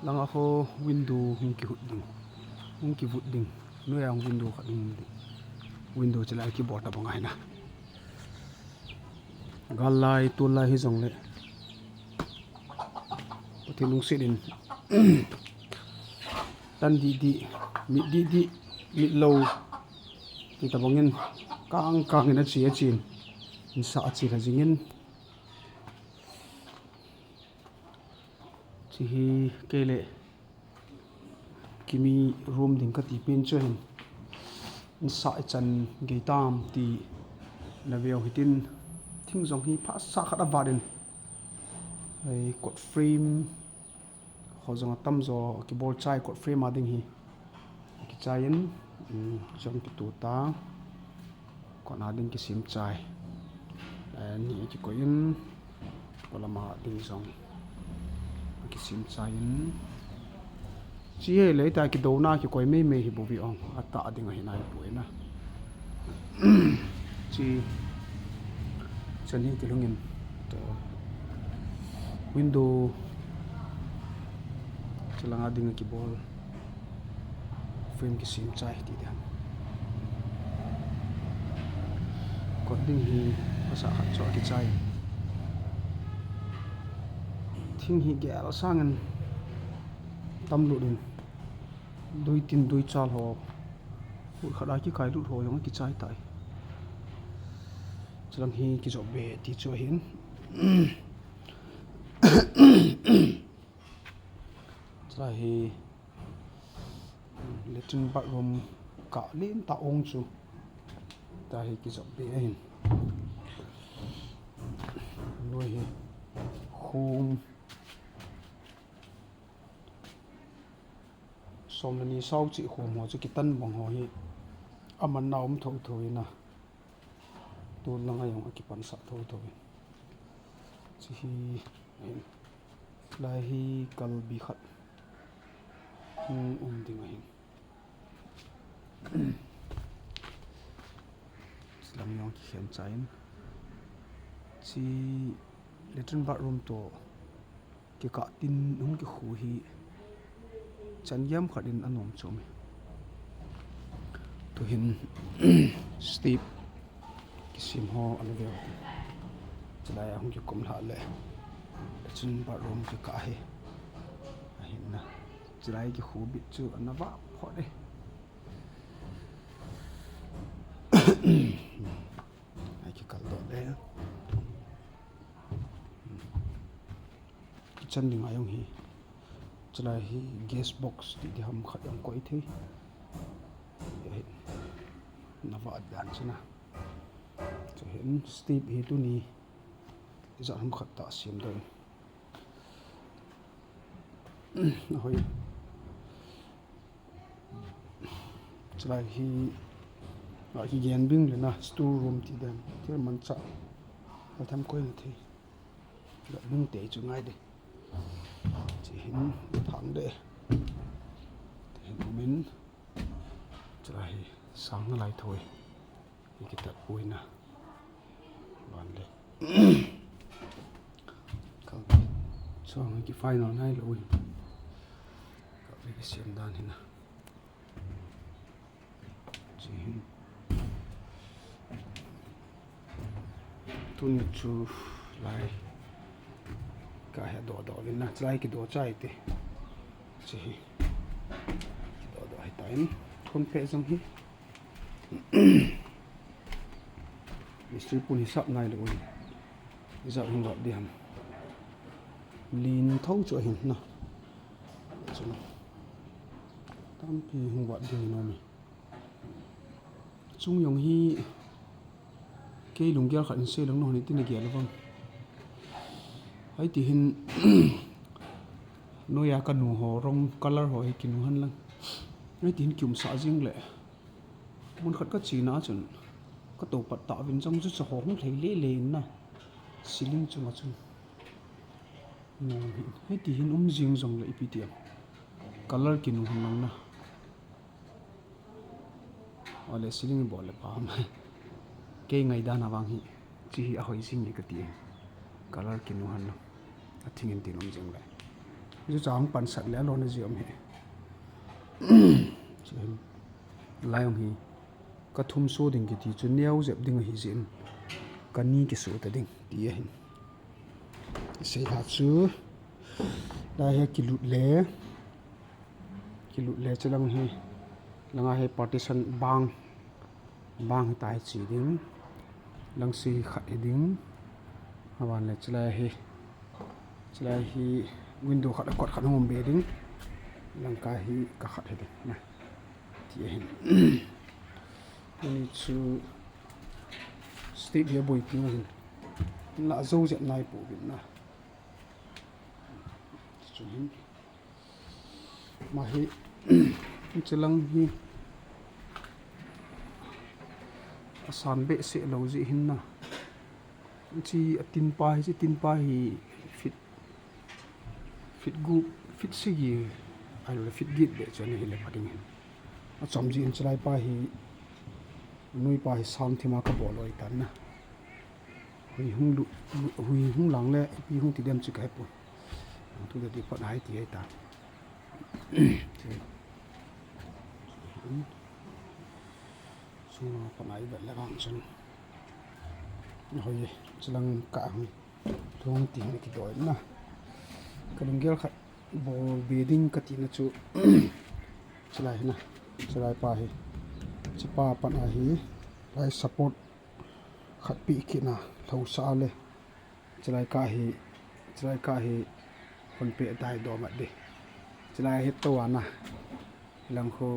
lang ako window hung ki vut ding nu yang window khat ding window chala ki bota bangai na galai tulai hi jong le pathilung sidin tan di mi lo ti tabangin kang ina chi chin in sa chi la jingin chi hi kele kimi room ding ka ti pin chen in sa chan geitam ti naveo hitin thing jong hi pha sa khada barin ai code frame ho jong tam zo ki bol chai code frame ading hi ki chain jong ki tu ta kon ading ki sim chai ni ki ko in kolama ding jong ki sim chai in chi he le ta ki do na ki koi me hi bo bi ong ata ading hi nai pu na chi chân hi tilungin to window chalang ading ki bol frame ki sim chai ti dan ko ding hi asa khat cho ki chai thing hi gel sangan tam lu din dui chal ho khada ki kai lu ho yong ki chai tai chalang hi ki job be ti cho hin chla hi latin bathroom ka len ta ong chu ta hi ki job be hin noi hi home somni sau chi home ho chu ki tan bang ho hi aman naum tho na tu langa yong ki pan sa tho chi hi lai hi kal bi khat ding hin slam yong ki khem chain chi latin bathroom to ki ka tin hung ki khu hi chan yam khadin anom chomi to hin steep sim ho anaveote chala ya hung ki kum la le chin bathroom ki ka he hin na chilai ki khu bit chu anawa pho de ai ki kal do le kitchen ding ayong hi chila hi gas box ti di ham khat yang koi the nawa dan china cho hin step hi tu ni za ham khat ta sim do hoi chila hi gen bing le na store room ti dan thir man cha ka tham koi na the la bing te chu ngai de chỉ hình thẳng để mình lại sáng nó lại thôi thì cái tập vui nè bạn đấy còn cho cái final này rồi các cái xiên đan này nè chỉ hình tuân chu lại cả hệ đồ bên nè trái cái đồ trái thì chỉ đồ hay tán thôn phê xong hết Mr. Pun hisap ngay rồi hisap hình gọt đi hầm lin thâu chỗ hình nè tam pi hình gọt đi nó mi chung yong hi cái lùng kia khẩn xe lùng nó này tin là kia luôn ấy thì hình nuôi cá nụ hồ rong color hồ hay kinu han lang ấy thì hình kiểu xã riêng lệ muốn khát các chị ná chuẩn các tổ bát tạo bên trong rất là hồ không thấy lệ lệ na xí linh chung mà chung ấy thì hình riêng rong lệ pi tiệm color kinu han lang na ở lệ xí linh bỏ lệ phàm cái ngày đa nào hi chỉ a hoi sing ni cái ti color kinu han no a thing in tin om jeng lại ju chang pan sat le lo na ji om he chen lai om hi ka thum so ding ki ti chu neu zep ding hi zin ka ni ki so ta ding ti hin sei ha chu la he ki lut le chalang hi langa he partition bang tai chi ding lang si khat ding hawan le chlai hi window khat kot khat ngom be ding lang ka hi ka khat he ding na ti hin ni chu state here boy pi hin la zo zet nai pu bin na chu hin ma hi chilang hi asan be se lo ji hin na chi tin pa hi fit gu fit si gi ai lo fit git be chani hi le pading hin a chom ji in chlai pa hi nui pa hi sang thima ka bo loi tan na hui hung lang le pi hung ti dem chi kai pu tu de di pat hai ti ai ta so pa nai ba la gang chen hoi chilang ka hu thong ti ni ki doi na kalungel khat ball beading ka ti na chu chlai na chlai pa hi chipa pan a hi lai support khat pi ki na tho sa le chlai ka hi kon pe dai do ma de chlai hi to na lang kho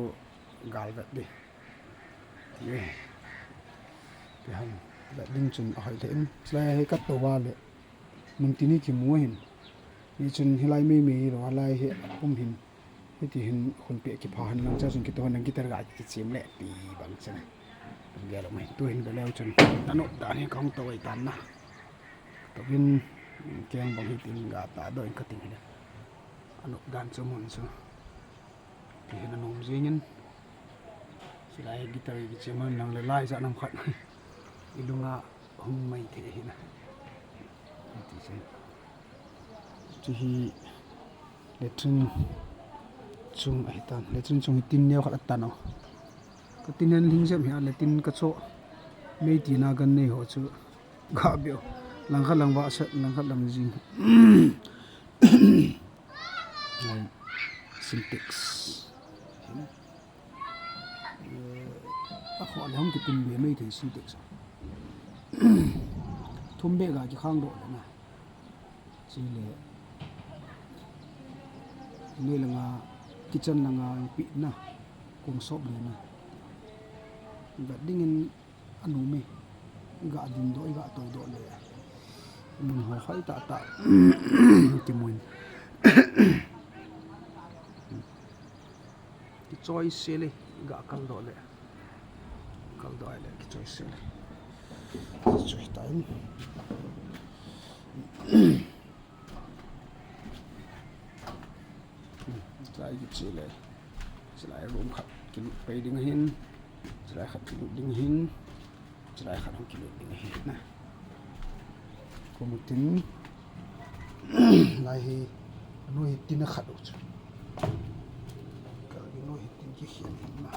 gal vet de ye han la ding chun a hai len chlai hi kat to wa le mun ti ni ki mu hin ni chun hilai me ro lai he pum hin he ti hin khon pe ki pha han lang cha chun ki to nang ki ter ga ki chim le pi bang chana ge lo mai tu hin be leo chun anop da ni kong to ai tan na to bin keng bang hi tin ga ta do ka ting le anop dan chu mun chu ti hin anom jingin silai gitar ki cheman nang le lai za nam khat ilunga hum mai the hi na ti chen chu hi letrin chung ai tan letrin chung tin neu khat tan no ka tin hen ling sem hi letin ka cho mei ti na gan nei ho chu ga bio lang kha lang wa sa lang kha lang jing syntax a kho le hom ki tin be mei the syntax thum be ga ki khang do le na chi le ne langa kitchen langa pi na kum sop le na ga dingin anu me ga din do ga to do le mun ho khai ta ti mun ki choice se le ga kal do le ki choice se le choice time lại cái gì này lại room khát cái lụt bay đinh hin lại khát cái lụt đinh hin lại khát không cái lụt đinh hin nè có một tính lại thì nuôi tin nó khát được cái nuôi tin cái hiện mà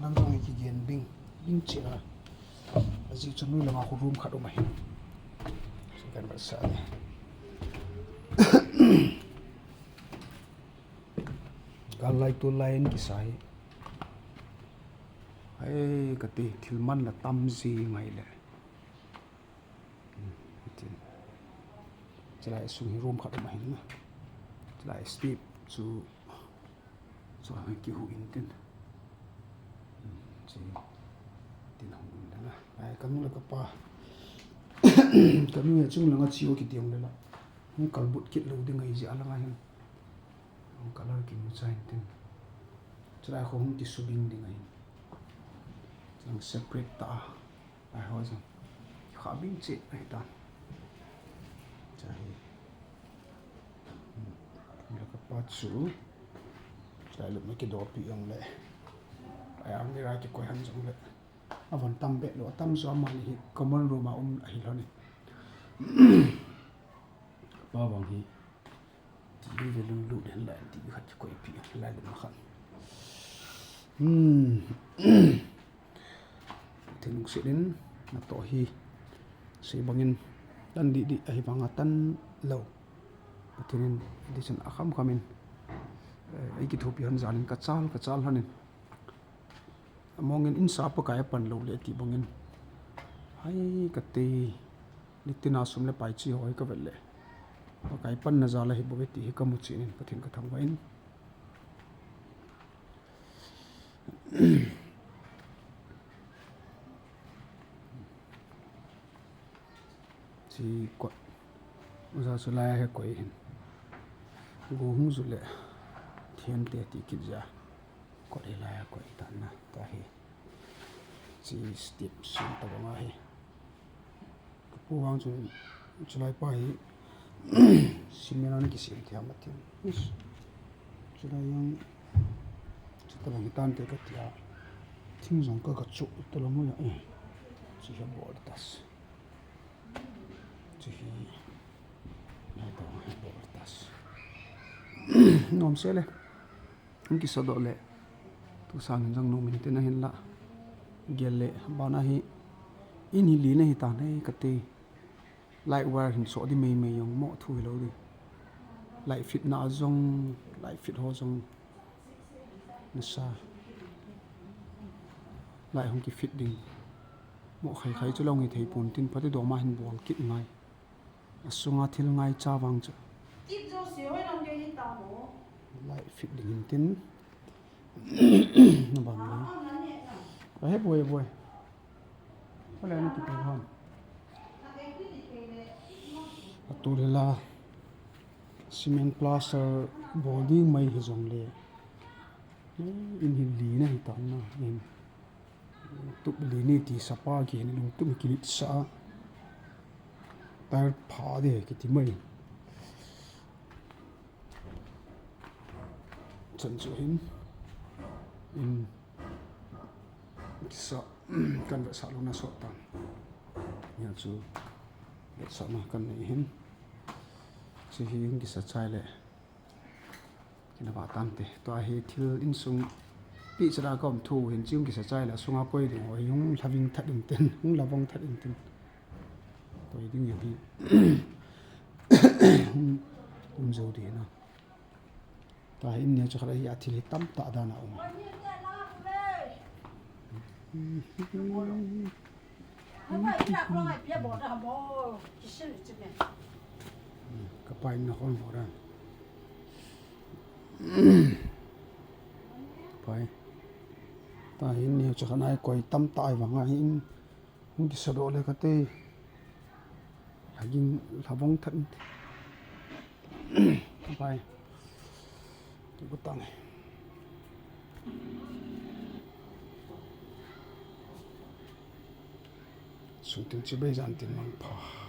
làm trong cái gen bing chỉ là gì cho nuôi là mà có room khát được mày cái vật sao cái lai tu lai en kisai ai cái ti thilman là tam gì ngay lệ chỉ lại sung room khát mà hình chỉ lại step chú cho hai kêu in tin chỉ tin hồng đó là ai cái nó là cái pa cái nó chung là cái chiêu cái tiếng đấy là không cần bút kit lâu đi ngay gì là ngay không cả là cái một sai tin chỉ là không chỉ số bình đi ngay chẳng separate ta ai hỏi rằng khá bình chết này ta chạy là cái part số chạy lúc mấy cái đồ bị ông lại ai ăn đi ra cái quay hắn giống lại avon tam be lo tam zo ma hi common room a hi lo ni ba wang hi ti ve lung lu den la ti khat ko pi la lu ma khan thing se den na to hi se bangin tan di ai banga tan lo thinin disen akham khamin ai ki thupi han zanin ka chal hanin amongin in sa pa kai pan lo le ti bangin hai ka te litina sum le pai chi hoi ka velle pa kai pan na zala hi bobe ti ka mu chi nin pathin ka thang wain chi ko za su la he koi hin go hung zu le thian te ti ki ja ko le la ko ta na ta hi chi step sin ta ba hi pu wang chu chulai pa hi simena ni ki sim thia ma tin is chulai yang chita bang tan te ka tia thing jong ka chu to lo mo ya chi ha bo tas chi na ta bo tas nom se le ki sa do le tu sang jang no min te na hin la gel le ba na hi in hi li na hi ta nei ka te lai war hin so di mei mei yong mo thui lo di lai fit na zong lai fit ho zong na sa lai hong ki fit ding mo khai khai chu long hi thei pun tin phati do ma hin bol kit ngai asunga thil ngai cha wang cha lại fit đỉnh tin nó bằng này hết bồi có lẽ nó chụp được không tôi là cement plaster body mấy cái dòng lệ in hình lý này tao nó in tụt lý này thì sapa kia nó tụt một kít sa tay phá đi cái tí mấy chân chỗ hin in sa kan vợ sa luôn là sọt tan nhà chú vợ sa mà kan này hin chỉ hin cái sa chai lệ cái nào tan te to hi thil in sung pi chara kom thu hin chung cái sa chai là sunga poi de hoi yung having that in ten hung lavong that in ten tôi đi nhiều hi zo đi na ta in ne chakra hi athil tam ta da na ka pai na khon bo ra pai ta in ne chakra nai koi tam ta ai wanga in hung ki sado le ka te hagin lavong than pai tu tang sung tin chi bai jan tin mang pha